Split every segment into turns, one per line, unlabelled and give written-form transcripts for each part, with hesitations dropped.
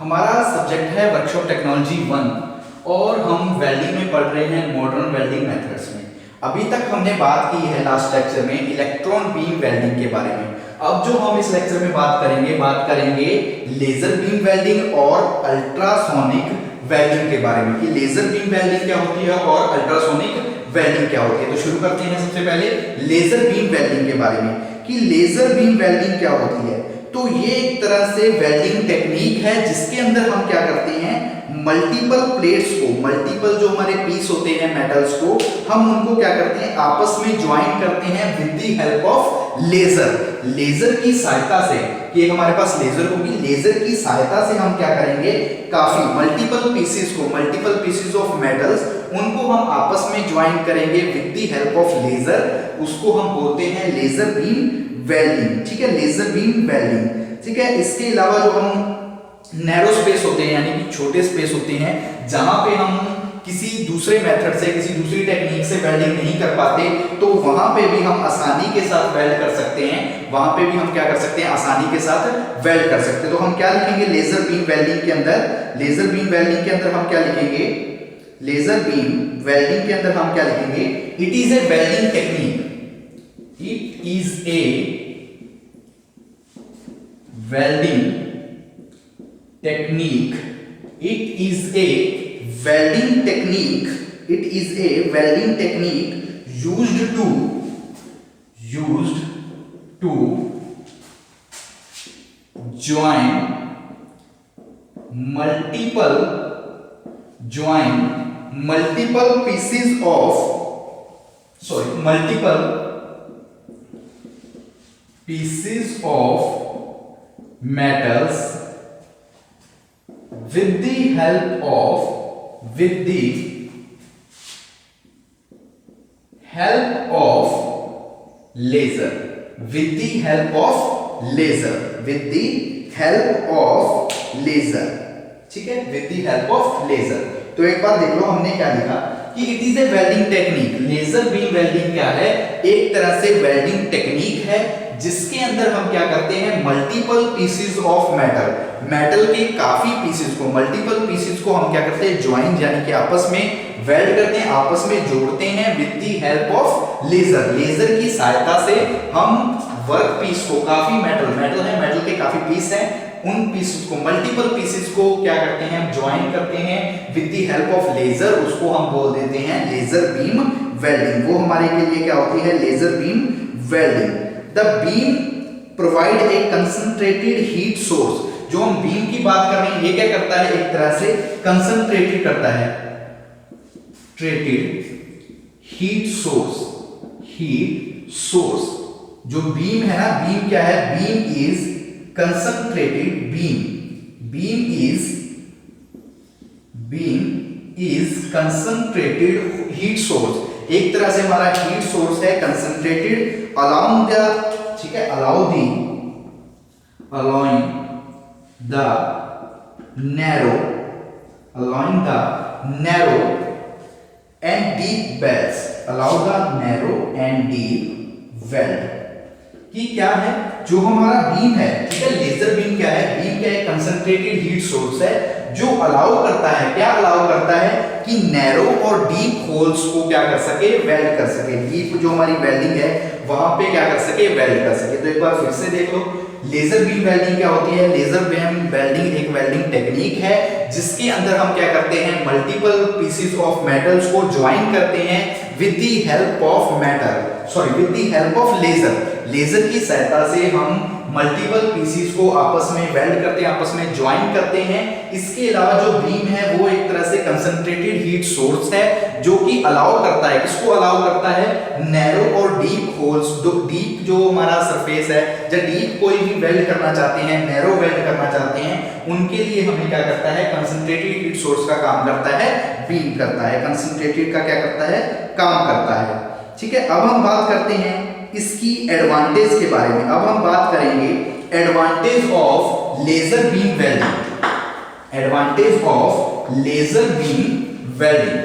हमारा सब्जेक्ट है workshop technology 1 और हम वेल्डिंग में पढ़ रहे हैं मॉडर्न वेल्डिंग मेथड्स में। अभी तक हमने बात की है लास्ट लेक्चर में इलेक्ट्रॉन बीम वेल्डिंग के बारे में। अब जो हम इस लेक्चर में बात करेंगे लेजर बीम वेल्डिंग और अल्ट्रासोनिक वेल्डिंग के बारे में कि लेजर बीम वेल्डिंग क्या होती है और अल्ट्रासोनिक वेल्डिंग क्या होती है। तो शुरू करते हैं सबसे पहले लेजर बीम वेल्डिंग के बारे में कि लेजर बीम वेल्डिंग क्या होती है। तो ये एक तरह से वेल्डिंग टेक्निक है जिसके अंदर हम क्या करते हैं, मल्टीपल प्लेट्स को, मल्टीपल जो हमारे पीस होते हैं मेटल्स को, हम उनको क्या करते हैं आपस में ज्वाइन करते हैं with the help of laser. Laser की सहायता से कि हमारे पास लेजर होगी, लेजर की सहायता से हम क्या करेंगे, काफी मल्टीपल पीसेस को, मल्टीपल पीसेस ऑफ मेटल्स, उनको हम आपस में ज्वाइन करेंगे with the help of laser. उसको हम बोलते हैं लेजर बीम वेल्डिंग। ठीक है, लेजर बीम वेल्डिंग। ठीक है, इसके अलावा जो हम नैरो स्पेस होते हैं यानी कि छोटे स्पेस होते हैं जहां पे हम किसी दूसरे मेथड से, किसी दूसरी टेक्निक से वेल्डिंग नहीं कर पाते, तो वहां पे भी हम आसानी के साथ वेल्ड कर सकते हैं। वहां पे भी हम क्या कर सकते हैं, आसानी के साथ वेल्ड कर सकते हैं। तो हम क्या लिखेंगे लेजर बीम वेल्डिंग के अंदर, लेजर बीम वेल्डिंग के अंदर हम क्या लिखेंगे, लेजर बीम वेल्डिंग के अंदर हम क्या लिखेंगे, it is a welding technique, it is A welding technique, it is a welding technique, it is a welding technique used to join multiple pieces of multiple pieces of metals with the help of laser, with the help of laser। ठीक है, with the help of laser। तो एक बार देख लो हमने क्या लिखा कि it is a welding technique. Laser beam welding क्या है, एक तरह से वेल्डिंग टेक्निक है जिसके अंदर हम क्या करते हैं, मल्टीपल पीसेस ऑफ मेटल के काफी पीसेस को, मल्टीपल पीसेस को हम क्या करते हैं, ज्वाइन यानी कि आपस में वेल्ड करते हैं, आपस में जोड़ते हैं with the help of laser. Laser की सहायता से हम वर्क पीस को, काफी मेटल है, मेटल के काफी पीस हैं, उन पीसेस को, मल्टीपल पीसेस को क्या करते हैं, हम ज्वाइन करते हैं with the help of laser. उसको हम बोल देते हैं लेजर बीम वेल्डिंग। वो हमारे के लिए क्या होती है, laser beam welding. The beam provide a concentrated heat source। जो हम बीम की बात कर रहे हैं ये क्या करता है, एक तरह से कंसंट्रेटेड करता है, हीट सोर्स। जो बीम है ना, बीम क्या है, beam is concentrated, beam is concentrated heat source. एक तरह से हमारा हीट सोर्स है कंसंट्रेटेड अलाउंग द, ठीक है, allowing the narrow and deep welds, allow the narrow and deep weld। कि क्या है, जो हमारा बीम है, ठीक है, लेजर बीम क्या है, बीम क्या है, कंसंट्रेटेड हीट सोर्स है जो अलाउ करता है, क्या अलाउ करता है कि नैरो और डीप होल्स को क्या कर सके, वेल्ड कर सके। डीप जो हमारी वेल्डिंग है वहां पे क्या कर सके, वेल्ड कर सके। तो एक बार फिर से देख लो, लेजर बीम वेल्डिंग क्या होती है, लेजर बीम वेल्डिंग एक वेल्डिंग टेक्निक है जिसके अंदर हम क्या करते हैं, मल्टीपल पीसेस ऑफ मेटल्स को ज्वाइन करते हैं with the help of laser. Laser की सहायता से हम मल्टीपल पीसेस को आपस में वेल्ड करते हैं, आपस में ज्वाइन करते हैं। इसके अलावा जो बीम है वो एक तरह से कंसंट्रेटेड हीट सोर्स है जो कि अलाउ करता है, किसको अलाउ करता है, नैरो और डीप होल्स। डीप जो हमारा सरफेस है, जब डीप कोई भी वेल्ड करना चाहते हैं, नैरो वेल्ड करना चाहते हैं, उनके लिए हमें क्या करता है, कंसंट्रेटेड हीट सोर्स का काम करता है, बीम करता है, कंसंट्रेटेड का क्या करता है, काम करता है। ठीक है, अब हम बात करते हैं इसकी एडवांटेज के बारे में। अब हम बात करेंगे advantage of laser beam welding, advantage of laser beam welding.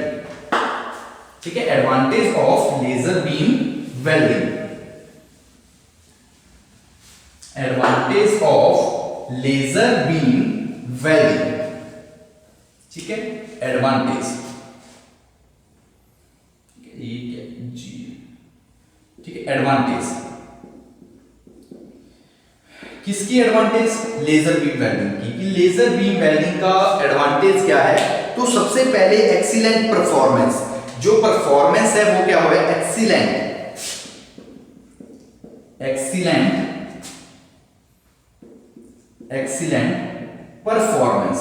ठीक है, advantage of laser beam welding, advantage of laser beam welding, ठीक है, एडवांटेज, ठीक है, एडवांटेज किसकी एडवांटेज? लेजर बीम वेल्डिंग की। कि लेजर बीम वेल्डिंग का एडवांटेज क्या है? तो सबसे पहले एक्सीलेंट परफॉर्मेंस, जो परफॉर्मेंस है वो क्या होगा? एक्सीलेंट, एक्सीलेंट, एक्सीलेंट परफॉर्मेंस,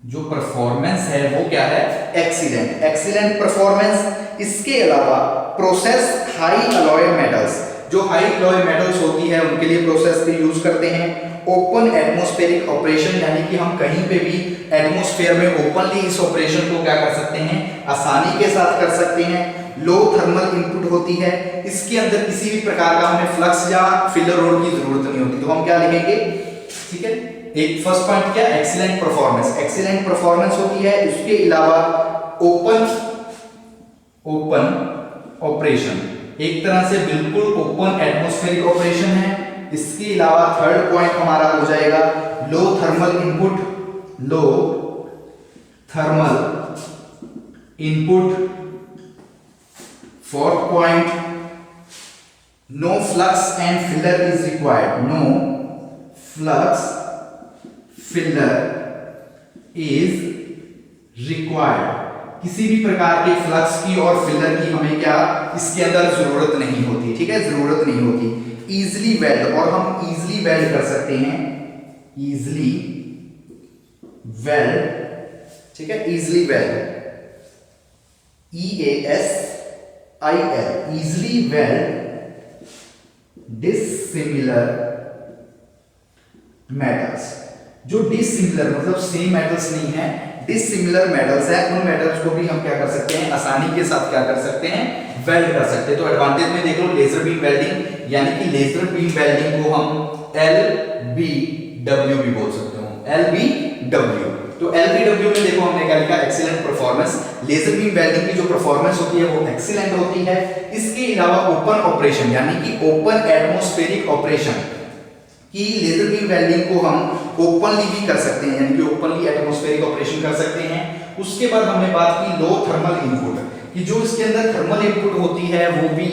जो परफॉर्मेंस है वो क्या है? Excellent, excellent performance. इसके अलावा प्रोसेस हाई अलॉय मेटल्स, जो हाई अलॉय मेटल्स होती है उनके लिए प्रोसेस के यूज करते हैं। ओपन एटमॉस्फेरिक ऑपरेशन, यानी कि हम कहीं पे भी एटमॉस्फेयर में ओपनली इस ऑपरेशन को क्या कर सकते हैं? आसानी के साथ कर सकते हैं। लो थर्मल इनपुट होती है, इसके अंदर किसी भी प्रकार का हमें फ्लक्स या फिलर रोड की जरूरत नहीं होती। तो हम क्या लिखेंगे? ठीक है, एक फर्स्ट पॉइंट क्या? एक्सीलेंट परफॉर्मेंस, एक्सीलेंट परफॉर्मेंस होती है। इसके अलावा ओपन ऑपरेशन, एक तरह से बिल्कुल ओपन एटमॉस्फेरिक ऑपरेशन है। इसके अलावा थर्ड पॉइंट हमारा हो जाएगा low thermal input, low thermal input. Fourth point, no flux and filler is required, no flux filler is required, किसी भी प्रकार के फ्लक्स की और फिलर की हमें क्या इसके अंदर जरूरत नहीं होती, ठीक है, जरूरत नहीं होती। इजिली वेल्ड, और हम इजिली वेल्ड कर सकते हैं, इजिली वेल्ड, ठीक है, easily weld, EASIL, easily weld dissimilar metals. जो डिसिमिलर मतलब सेम मेटल्स नहीं है, डिसिमिलर मेटल्स है, उन मेटल्स को भी हम क्या कर सकते हैं? आसानी के साथ क्या कर सकते हैं? वेल्ड कर सकते हैं। तो एडवांटेज में देख लो लेजर बीम वेल्डिंग, यानी कि लेजर बीम वेल्डिंग को हम LBW भी बोल सकते हो, LBW। तो LBW में देखो हमने क्या लिखा? Excellent performance. Laser beam welding की जो परफॉर्मेंस होती है वो एक्सीलेंट होती है। इसके अलावा ओपन ऑपरेशन, यानी कि ओपन एटमॉस्फेरिक ऑपरेशन कि लेजर बीम वेल्डिंग को हम ओपनली भी कर सकते हैं, यानी कि ओपनली एटमॉस्फेरिक ऑपरेशन कर सकते हैं। उसके बाद हमने बात की लो थर्मल इनपुट, कि जो इसके अंदर थर्मल इनपुट होती है वो भी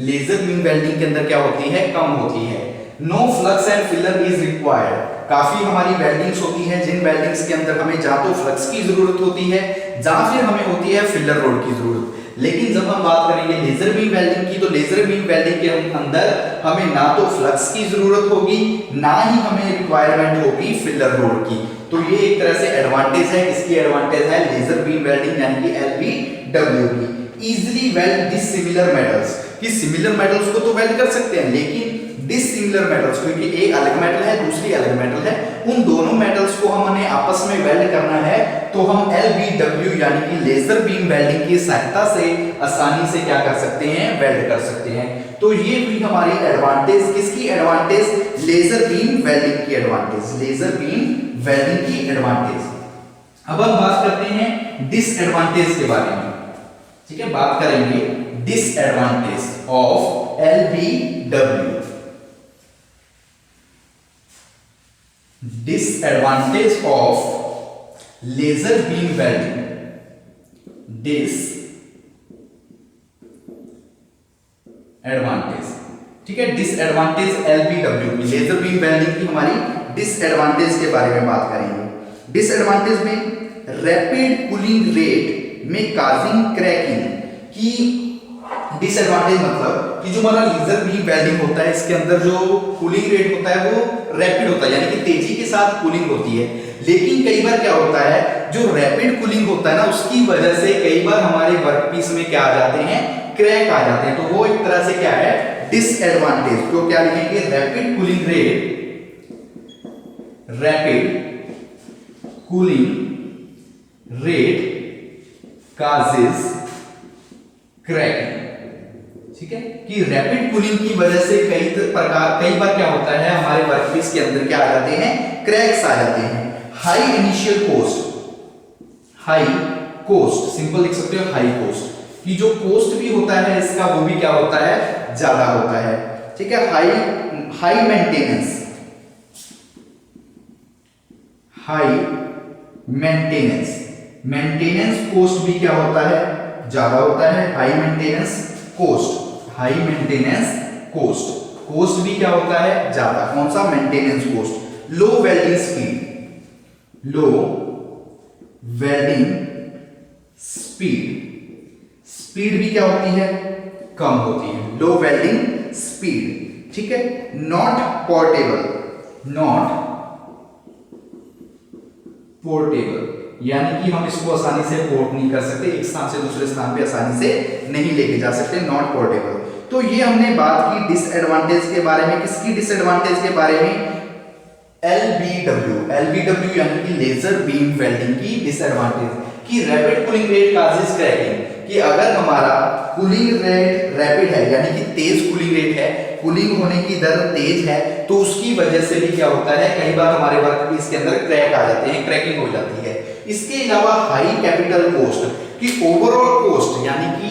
लेजर बीम वेल्डिंग के अंदर क्या होती है? कम होती है। No flux and filler is required, काफी हमारी वेल्डिंग्स होती है जिन वेल्डिंग्स के अंदर हमें या तो फ्लक्स की जरूरत होती है या फिर हमें होती है फिलर रोड की जरूरत। लेकिन जब हम बात करेंगे लेजर बीम वेल्डिंग की, तो लेजर बीम वेल्डिंग के अंदर हमें ना तो फ्लक्स की जरूरत होगी, ना ही हमें रिक्वायरमेंट होगी फिलर रोड की। तो ये एक तरह से एडवांटेज है। इसकी एडवांटेज है लेजर बीम वेल्डिंग, यानी कि LBW की। इजीली वेल्ड डिसिमिलर मेटल्स, कि सिमिलर मेटल्स को तो वेल्ड कर सकते हैं, लेकिन डिसिमिलर मेटल्स, क्योंकि एक अलग मेटल है दूसरी अलग मेटल है, उन दोनों मेटल्स को हमने आपस में वेल्ड करना है, तो हम LBW यानी कि लेजर बीम वेल्डिंग की सहायता से आसानी से क्या कर सकते हैं? वेल्ड कर सकते हैं। तो ये भी हमारी एडवांटेज, किसकी एडवांटेज? लेजर बीम वेल्डिंग की एडवांटेज, लेजर बीम वेल्डिंग की एडवांटेज। अब हम बात करते हैं डिसएडवांटेज के बारे में, ठीक है, बात करेंगे disadvantage of LBW। Disadvantage of laser beam welding, disadvantage, ठीक है, डिसएडवांटेज LBW की, लेजर बीम वेल्डिंग की हमारी डिसएडवांटेज के बारे में बात करेंगे। डिसएडवांटेज में रैपिड कूलिंग रेट में काजिंग क्रैकिंग की डिसएडवांटेज, मतलब कि जो हमारा लेजर बीम वेल्डिंग होता है इसके अंदर जो कूलिंग रेट होता है वो रैपिड होता है, यानी कि तेजी के साथ कूलिंग होती है। लेकिन कई बार क्या होता है, जो रैपिड कूलिंग होता है ना, उसकी वजह से कई बार हमारे वर्कपीस में क्या आ जाते हैं? क्रैक आ जाते हैं। तो वो एक तरह से क्या है? डिसएडवांटेज। तो क्या लिखेंगे? Rapid cooling rate, rapid cooling rate causes cracking, ठीक है, कि रैपिड कूलिंग की वजह से कई बार क्या होता है, हमारे वर्कपीस के अंदर क्या आ जाते हैं? क्रैक्स आ जाते हैं। High initial cost, high cost, simple लिख सकते हो हाई कोस्ट, कि जो कोस्ट भी होता है इसका वो भी क्या होता है? ज्यादा होता है, ठीक है। High maintenance, high maintenance, maintenance cost भी क्या होता है, ज्यादा होता है। High maintenance cost, high maintenance cost, cost भी क्या होता है, ज्यादा। कौन सा, मेंटेनेंस कॉस्ट। लो वेल्डिंग स्पीड, लो वेल्डिंग स्पीड, स्पीड भी क्या होती है, कम होती है। लो वेल्डिंग स्पीड, ठीक है। नॉट पोर्टेबल, नॉट पोर्टेबल, यानी कि हम इसको आसानी से पोर्ट नहीं कर सकते, एक स्थान से दूसरे स्थान पे आसानी से नहीं लेके जा सकते, नॉट पोर्टेबल। तो ये हमने बात की डिसएडवांटेज के बारे में। किसकी डिसएडवांटेज के बारे में, LBW, LBW यानी कि लेजर बीम वेल्डिंग की डिसएडवांटेज कि rapid cooling rate causes cracking, कि अगर हमारा कूलिंग रेट रैपिड है यानी कि तेज कूलिंग रेट है, कूलिंग होने की दर तेज है, तो उसकी वजह से भी क्या होता है, कई बार हमारे वर्क पीस के अंदर क्रैक आ जाते हैं, क्रैकिंग हो जाती है। इसके अलावा हाई कैपिटल कॉस्ट, कि ओवरऑल कॉस्ट यानी कि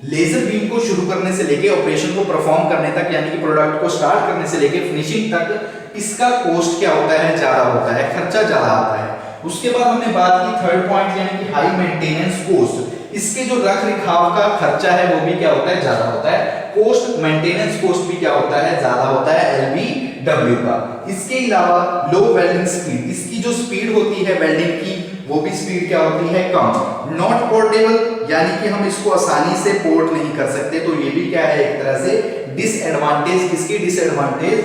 लेजर बीम को शुरू करने से लेके ऑपरेशन को परफॉर्म करने तक, यानी कि प्रोडक्ट को स्टार्ट करने से लेके फिनिशिंग तक, इसका कॉस्ट क्या होता है, ज्यादा होता है, खर्चा ज्यादा आता है। उसके बाद हमने बात की थर्ड पॉइंट यानी कि हाई मेंटेनेंस कॉस्ट, इसके जो रख रखाव का खर्चा है वो भी क्या होता है, ज्यादा होता है। कॉस्ट, मेंटेनेंस कॉस्ट भी क्या होता है, ज्यादा होता है LBW का। इसके अलावा लो वेल्डिंग स्पीड, इसकी जो स्पीड होती है वेल्डिंग की वो भी स्पीड क्या होती है, कम। नॉट पोर्टेबल, यानी कि हम इसको आसानी से पोर्ट नहीं कर सकते, तो ये भी क्या है, एक तरह से डिसएडवांटेज। किसकी डिसएडवांटेज,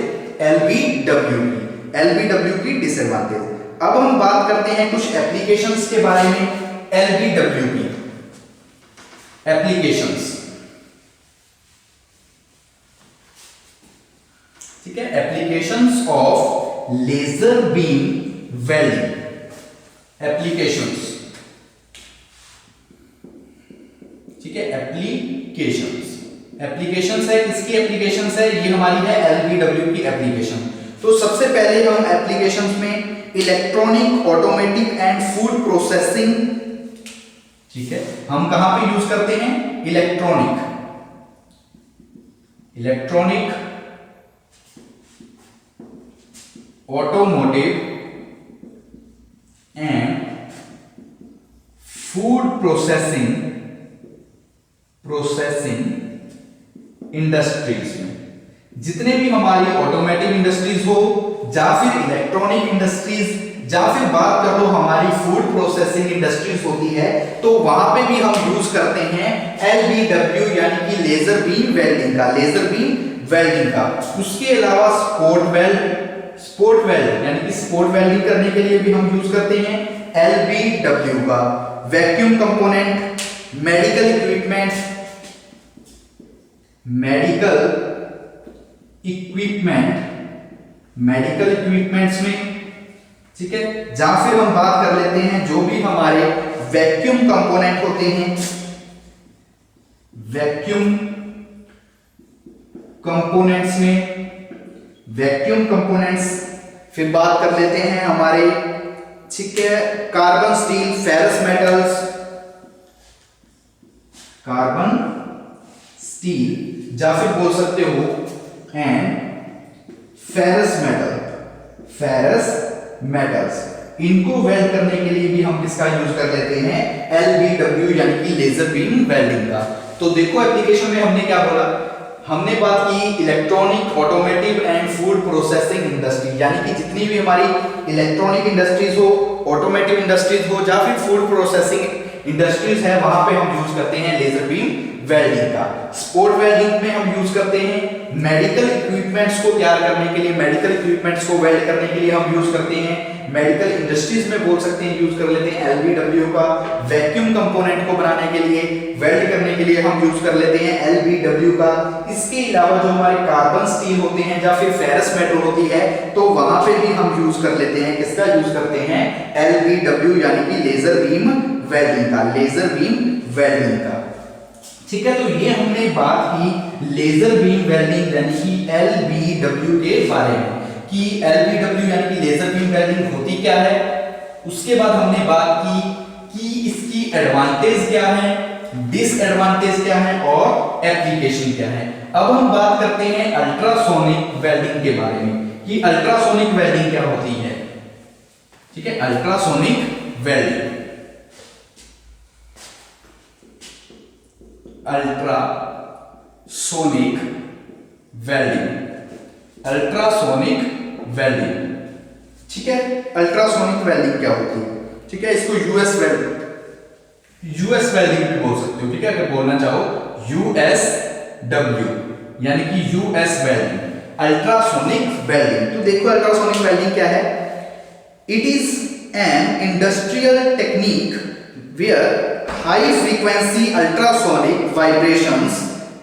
LBW की, LBW की डिसएडवांटेज। अब हम बात करते हैं कुछ एप्लीकेशंस के बारे में LBW की। एप्लीकेशंस, ठीक है, applications of laser beam welding, applications, ठीक है, एप्लीकेशंस, एप्लीकेशंस है, किसकी एप्लीकेशंस है, ये हमारी है LBW की एप्लीकेशन। तो सबसे पहले हम एप्लीकेशंस में electronic, automatic and food processing, ठीक है, हम कहां पे यूज करते हैं, electronic, electronic, automotive and food processing, industries में। जितने भी हमारी ऑटोमेटिव इंडस्ट्रीज हो या फिर इलेक्ट्रॉनिक इंडस्ट्रीज या फिर बात कर लो हमारी फूड प्रोसेसिंग इंडस्ट्रीज होती है, तो वहां पे भी हम यूज करते हैं LBW यानी कि लेजर बीम वेल्डिंग का, लेजर बीम वेल्डिंग का। उसके अलावा स्पोर्ट वेल्ड, स्पोर्ट वेल्ड यानी कि स्पोर्ट वेल्डिंग करने के लिए भी हम यूज करते हैं LBW का। Vacuum component, medical equipment, medical equipment, medical equipments में, ठीक है। या फिर हम बात कर लेते हैं जो भी हमारे वैक्यूम कंपोनेंट होते हैं, वैक्यूम कंपोनेंट्स में, वैक्यूम कंपोनेंट्स। फिर बात कर लेते हैं हमारे, ठीक है, carbon steel, ferrous metals, carbon steel या फिर बोल सकते हो and ferrous metal, ferrous metals. इनको वेल्ड करने के लिए भी हम किसका यूज कर लेते हैं, LBW यानी कि लेजर बीम वेल्डिंग का। तो देखो एप्लीकेशन में हमने क्या बोला, हमने बात की electronic, automotive and food processing industry, यानी कि जितनी भी हमारी इलेक्ट्रॉनिक इंडस्ट्रीज हो, ऑटोमेटिव इंडस्ट्रीज हो या फिर फूड प्रोसेसिंग इंडस्ट्रीज है, वहां पे हम यूज करते हैं लेजर बीम वेल्डिंग का। स्पोर्ट वेल्डिंग में हम यूज करते हैं मेडिकल इक्विपमेंट्स को तैयार करने के लिए, मेडिकल इक्विपमेंट्स को वेल्ड करने के लिए हम यूज करते हैं। मेडिकल इंडस्ट्रीज में बोल सकते हैं यूज कर लेते हैं LBW का। वैक्यूम कंपोनेंट को बनाने के लिए, वेल्ड करने के लिए हम यूज कर लेते हैं LBW का। इसके अलावा जो हमारे कार्बन स्टील होते हैं या फिर फेरस मेटल होती है, तो वहां पे भी हम यूज कर लेते हैं, किसका यूज करते हैं, LBW यानी कि लेजर बीम वेल्डिंग का, लेजर बीम वेल्डिंग का। ठीक है, तो ये हमने बात की लेजर बीम वेल्डिंग यानी कि LBW के बारे में कि LBW यानी कि लेजर बीम वेल्डिंग होती क्या है। उसके बाद हमने बात की कि इसकी एडवांटेज क्या है, डिसएडवांटेज क्या है और एप्लीकेशन क्या है। अब हम बात करते हैं अल्ट्रासोनिक वेल्डिंग के बारे में कि अल्ट्रासोनिक वेल्डिंग क्या होती है। ठीक है, ultrasonic welding, ultrasonic welding, ultrasonic welding. ठीक है, अल्ट्रासोनिक वेल्डिंग क्या होती है? ठीक है, इसको यूएस वेल्डिंग भी बोल सकते हो। ठीक है, अगर बोलना चाहो यूएसडब्ल्यू यानी कि यूएस वेल्डिंग, अल्ट्रासोनिक वेल्डिंग। तो देखो अल्ट्रासोनिक वेल्डिंग क्या है? It is an industrial technique where high frequency ultrasonic vibrations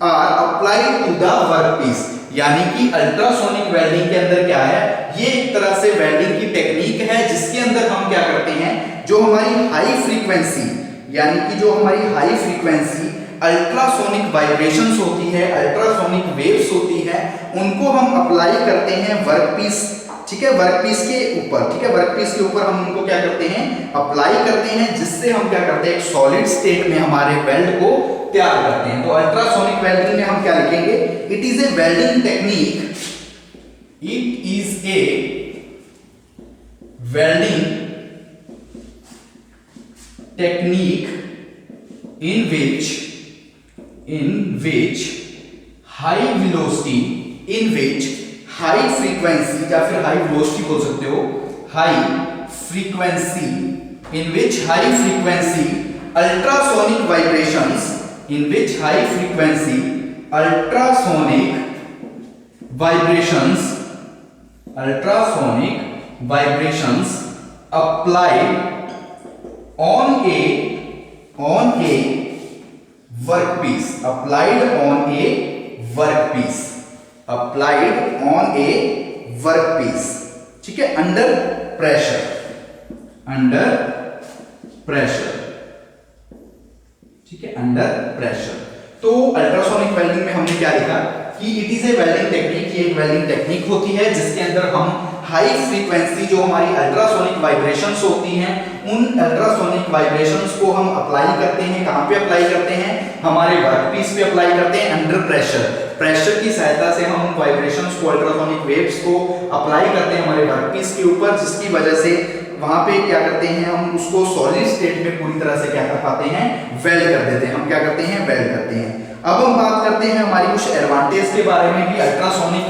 are applied to the workpiece. यानी कि अल्ट्रासोनिक वेल्डिंग के अंदर क्या है? ये एक तरह से वेल्डिंग की टेक्निक है जिसके अंदर हम क्या करते हैं, जो हमारी हाई फ्रीक्वेंसी यानी कि जो हमारी हाई फ्रीक्वेंसी अल्ट्रासोनिक वाइब्रेशंस होती है, अल्ट्रासोनिक वेव्स होती है, उनको हम अप्लाई करते हैं वर्कपीस। ठीक है, वर्कपीस के ऊपर। ठीक है, वर्कपीस के ऊपर हम उनको क्या करते हैं? अप्लाई करते हैं, जिससे हम क्या करते हैं? एक सॉलिड स्टेट में हमारे वेल्ड को तैयार करते हैं। तो अल्ट्रासोनिक वेल्डिंग में हम क्या लिखेंगे? It is a welding technique, it is a welding technique in which high velocity, in which high frequency या फिर high velocity बोल सकते हो, high frequency, in which high frequency ultrasonic vibrations, in which high frequency ultrasonic vibrations applied on a workpiece, applied on a workpiece। ठीक है, under pressure, ठीक है, under pressure. तो अल्ट्रासोनिक वेल्डिंग में हमने क्या लिखा कि it is a welding technique, ये एक वेल्डिंग टेक्निक होती है जिसके अंदर हम हाई फ्रीक्वेंसी जो हमारी अल्ट्रासोनिक वाइब्रेशंस होती हैं, उन अल्ट्रासोनिक वाइब्रेशंस को हम अप्लाई करते हैं। कहां पे अप्लाई करते हैं? हमारे वर्कपीस पे अप्लाई करते हैं, अंडर प्रेशर। प्रेशर की सहायता से हम उन वाइब्रेशंस को, अल्ट्रासोनिक वेव्स को अप्लाई करते हैं हमारे वर्कपीस के ऊपर, जिसकी वजह से वहां पे क्या करते हैं? हम उसको सॉलिड स्टेट में पूरी तरह से क्या कर पाते हैं? वेल्ड कर देते हैं। हम क्या करते हैं? वेल्ड करते हैं। अब हम बात करते हैं हमारी कुछ एडवांटेज के बारे में कि अल्ट्रासोनिक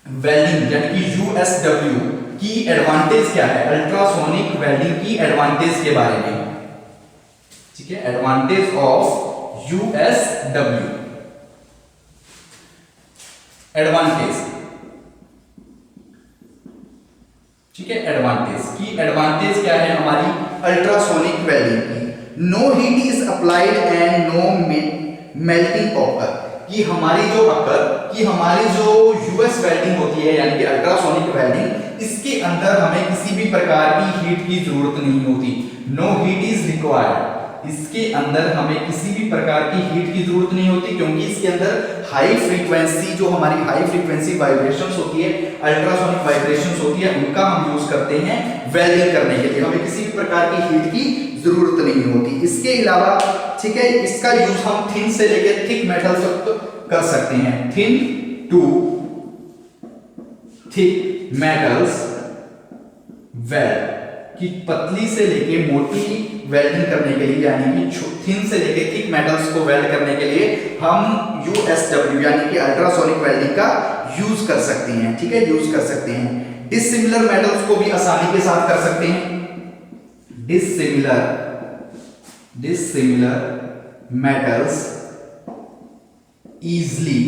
वेल्डिंग यानी कि यूएसडब्ल्यू की एडवांटेज क्या है, अल्ट्रासोनिक वेल्डिंग की एडवांटेज के बारे में। ठीक है, एडवांटेज ऑफ यूएसडब्ल्यू। एडवांटेज, ठीक है, एडवांटेज क्या है हमारी अल्ट्रासोनिक वेल्डिंग की? No heat is applied and no melting occur. कि हमारी जो यूएस वेल्डिंग होती है यानी कि अल्ट्रासोनिक वेल्डिंग, इसके अंदर हमें किसी भी प्रकार की हीट की जरूरत नहीं होती। नो हीट इज रिक्वायर्ड, इसके अंदर हमें किसी भी प्रकार की हीट की जरूरत नहीं होती, क्योंकि इसके अंदर हाई फ्रीक्वेंसी जो हमारी हाई फ्रीक्वेंसी वाइब्रेशंस होती है, अल्ट्रासोनिक वाइब्रेशंस होती है, उनका हम यूज करते हैं वेल्डिंग करने के लिए। हमें किसी भी प्रकार की हीट की जरूरत नहीं होती। इसके अलावा ठीक है, इसका यूज हम थिन से लेकर थिक मेटल तक कर सकते हैं। Thin to thick metals weld, की पतली से लेके मोटी वेल्डिंग करने के लिए यानी कि थिन से लेके थिक मेटल्स को वेल्ड करने के लिए हम यूएसडब्ल्यू यानी कि अल्ट्रासोनिक वेल्डिंग का यूज कर सकते हैं। ठीक है, यूज कर सकते हैं। डिसिमिलर मेटल्स को भी आसानी के साथ कर सकते हैं। Dissimilar metals easily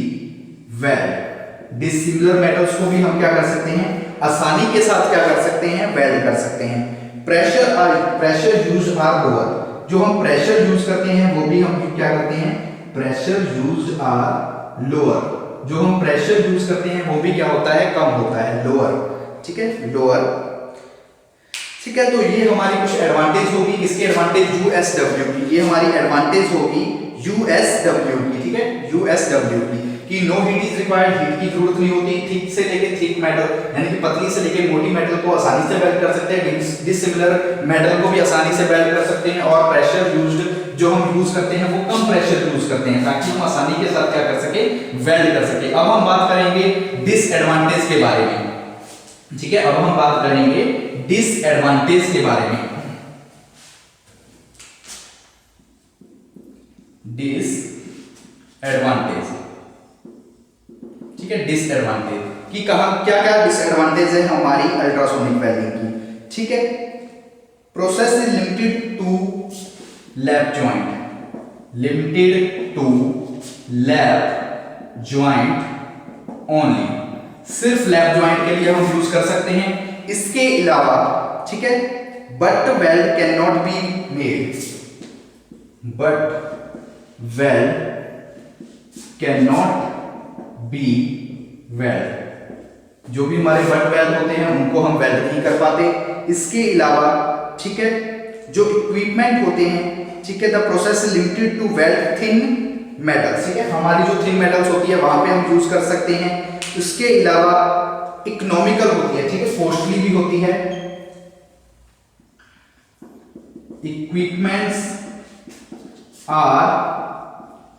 weld, dissimilar metals को भी हम क्या कर सकते हैं? आसानी के साथ क्या कर सकते हैं? वेल्ड कर सकते हैं। प्रेशर यूज आर लोअर, जो हम प्रेशर यूज करते हैं वो भी हम क्या करते हैं? प्रेशर यूज आर लोअर, जो हम प्रेशर यूज करते हैं वो भी क्या होता है? कम होता है, लोअर। ठीक है, लोअर। ठीक है, तो ये हमारी कुछ एडवांटेज होगी। किसकी एडवांटेज? यूएसडब्ल्यू की। ये हमारी एडवांटेज होगी यूएसडब्ल्यू की। ठीक है, यूएसडब्ल्यू की कि no heat is required, heat की जरूरत नहीं होती। थिक से लेके थिक मेटल यानी कि पतली से लेके मोटी मेटल को आसानी से वेल्ड कर सकते हैं। डिसिमिलर मेटल को भी आसानी से वेल्ड कर सकते हैं। और प्रेशर यूज्ड जो हम यूज करते हैं वो कम प्रेशर यूज करते हैं ताकि हम आसानी के साथ क्या कर सके? वेल्ड कर सके। अब हम बात करेंगे डिसएडवांटेज के बारे में। ठीक है, अब हम बात करेंगे डिसएडवांटेज के बारे में। डिसएडवांटेज, ठीक है, डिसएडवांटेज कि कहा क्या क्या डिसएडवांटेज है हमारी अल्ट्रासोनिक वेल्डिंग की। ठीक है, process is limited to lap joint, limited to lap joint only, सिर्फ लैप जॉइंट के लिए हम यूज कर सकते हैं। इसके अलावा, ठीक है, butt weld can not be made, butt weld can not be weld, जो भी हमारे बट वेल्ड होते हैं उनको हम वेल्ड नहीं कर पाते। इसके अलावा, ठीक है, जो इक्विपमेंट होते हैं, ठीक है, the process is limited to weld thin metals, ठीक है, हमारी जो थिन मेटल्स होती है वहां पे हम यूज कर सकते हैं। इसके अलावा इकोनॉमिकल होती है, ठीक है, कॉस्टली भी होती है। इक्विपमेंट्स आर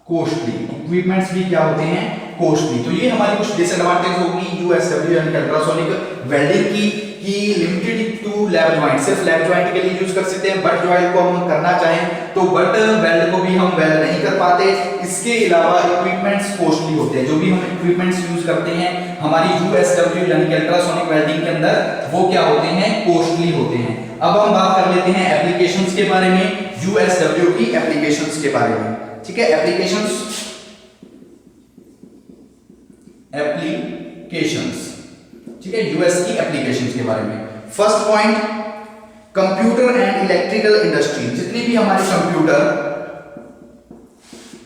कॉस्टली, इक्विपमेंट्स भी क्या होते हैं, कॉस्टली। तो ये हमारी कुछ डिसएडवांटेज होगी यूएसडब्ल्यू यानी अल्ट्रासोनिक वेल्डिंग की, कि लिमिटेड टू लैप जॉइंट, सिर्फ लैप जॉइंट के लिए यूज कर सकते हैं। बट जॉइंट को हम करना चाहें तो बट वेल्ड को भी हम वेल्ड नहीं कर पाते। इसके अलावा इक्विपमेंट्स कॉस्टली होते हैं, जो भी हम इक्विपमेंट्स यूज करते हैं हमारी यूएसडब्ल्यू यानी कि अल्ट्रासोनिक वेल्डिंग के अंदर, वो क्या होते हैं, कॉस्टली होते हैं। अब हम बात कर लेते हैं एप्लीकेशंस के बारे में, यूएसडब्ल्यू की एप्लीकेशंस के बारे में। ठीक है, एप्लीकेशंस ठीक है, यूएस की एप्लीकेशंस के बारे में। First point, computer and electrical industry, जितनी भी हमारे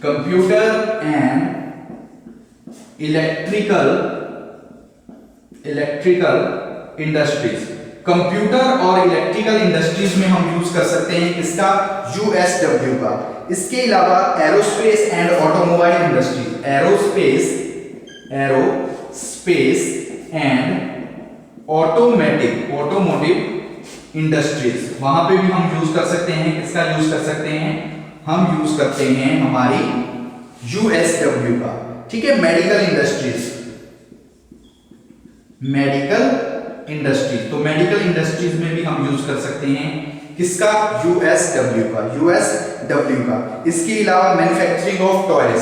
computer and electrical industries, computer और इलेक्ट्रिकल इंडस्ट्रीज में हम यूज कर सकते हैं किसका, यूएसडब्ल्यू का। इसके अलावा aerospace and automobile industries, aerospace and automotive industries, वहां पे भी हम यूज कर सकते हैं किसका, यूज कर सकते हैं, हम यूज करते हैं हमारी यूएसडब्ल्यू का। ठीक है, मेडिकल इंडस्ट्रीज, तो मेडिकल इंडस्ट्रीज में भी हम यूज कर सकते हैं किसका, यूएसडब्ल्यू का। इसके अलावा manufacturing of toys,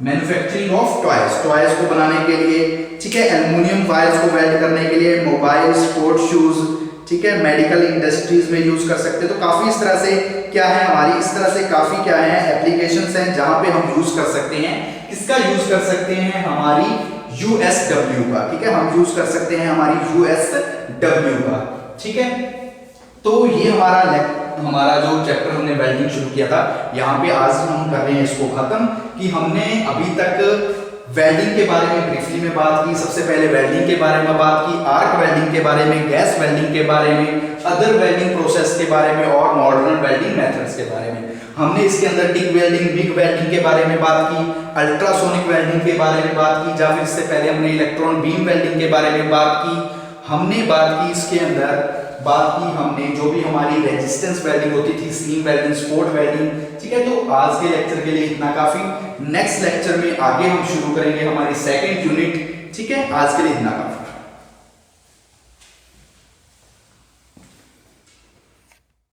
manufacturing of toys को बनाने के लिए, ठीक है, एल्युमिनियम वायर्स को वेल्ड करने के लिए, मोबाइल, स्पोर्ट शूज, ठीक है, मेडिकल इंडस्ट्रीज में यूज कर सकते हैं। तो काफी इस तरह से क्या है हमारी, इस तरह से काफी क्या है एप्लीकेशंस हैं जहां पे हम यूज कर सकते हैं किसका, यूज कर सकते हैं हमारी यूएसडब्ल्यू का। ठीक है, हम यूज कर सकते हैं हमारी यूएसडब्ल्यू का। ठीक है, तो ये हमारा जो चैप्टर हमने वेल्डिंग शुरू किया था, यहाँ पे आज हम कर रहे हैं इसको खत्म, कि हमने अभी तक वेल्डिंग के बारे में ब्रीफली में बात की। सबसे पहले वेल्डिंग के बारे में बात की, आर्क वेल्डिंग के बारे में, गैस वेल्डिंग के बारे में, अदर वेल्डिंग प्रोसेस के बारे में और मॉडर्न वेल्डिंग मेथड्स के बारे में। हमने इसके अंदर टिक वेल्डिंग, मिग वेल्डिंग के बारे में बात की, अल्ट्रासोनिक वेल्डिंग के बारे में बात की, या फिर इससे पहले हमने इलेक्ट्रॉन बीम वेल्डिंग के बारे में बात की। हमने बात की इसके अंदर हमने जो भी हमारी रेजिस्टेंस वेल्डिंग होती थी, स्टीम वेल्डिंग, स्पोर्ट वेल्डिंग। ठीक है, तो आज के लेक्चर के लिए इतना काफी। नेक्स्ट लेक्चर में आगे हम शुरू करेंगे हमारी सेकंड यूनिट। ठीक है, आज के लिए इतना काफी।